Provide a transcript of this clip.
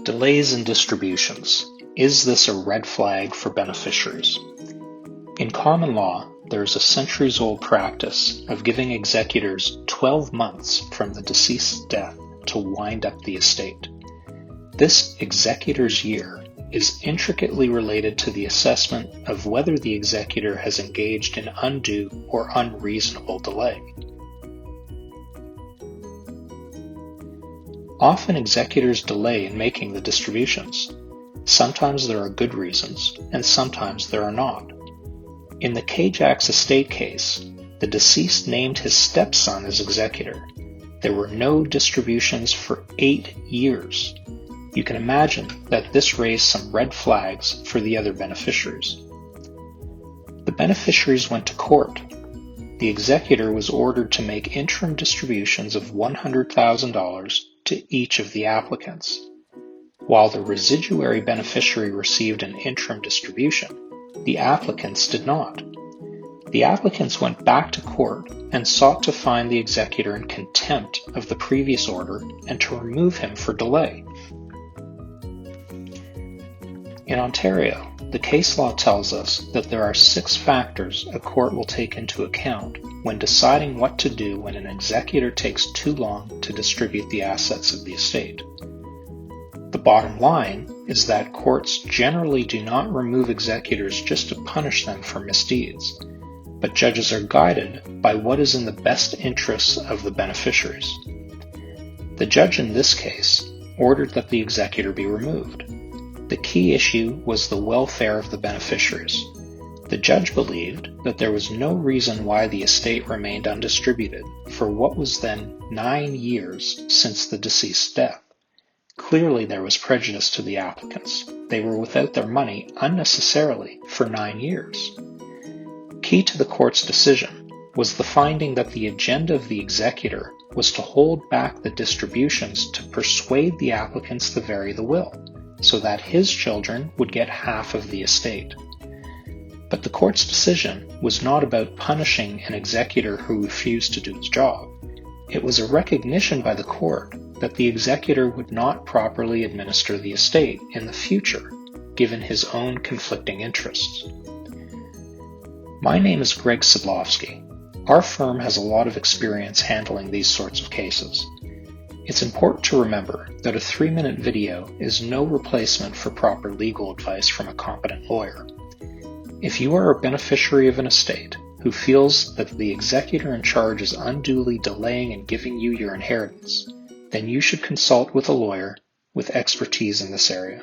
Delays in distributions. Is this a red flag for beneficiaries? In common law, there is a centuries-old practice of giving executors 12 months from the deceased's death to wind up the estate. This executor's year is intricately related to the assessment of whether the executor has engaged in undue or unreasonable delay. Often executors delay in making the distributions. Sometimes there are good reasons, and sometimes there are not. In the Kajaks estate case, the deceased named his stepson as executor. There were no distributions for 8 years. You can imagine that this raised some red flags for the other beneficiaries. The beneficiaries went to court. The executor was ordered to make interim distributions of $100,000 to each of the applicants. While the residuary beneficiary received an interim distribution, the applicants did not. The applicants went back to court and sought to find the executor in contempt of the previous order and to remove him for delay. In Ontario, the case law tells us that there are 6 factors a court will take into account when deciding what to do when an executor takes too long to distribute the assets of the estate. The bottom line is that courts generally do not remove executors just to punish them for misdeeds, but judges are guided by what is in the best interests of the beneficiaries. The judge in this case ordered that the executor be removed. The key issue was the welfare of the beneficiaries. The judge believed that there was no reason why the estate remained undistributed for what was then 9 years since the deceased's death. Clearly there was prejudice to the applicants. They were without their money unnecessarily for 9 years. Key to the court's decision was the finding that the agenda of the executor was to hold back the distributions to persuade the applicants to vary the will, so that his children would get half of the estate. But the court's decision was not about punishing an executor who refused to do his job. It was a recognition by the court that the executor would not properly administer the estate in the future, given his own conflicting interests. My name is Greg Sidlowski. Our firm has a lot of experience handling these sorts of cases. It's important to remember that a 3-minute video is no replacement for proper legal advice from a competent lawyer. If you are a beneficiary of an estate who feels that the executor in charge is unduly delaying in giving you your inheritance, then you should consult with a lawyer with expertise in this area.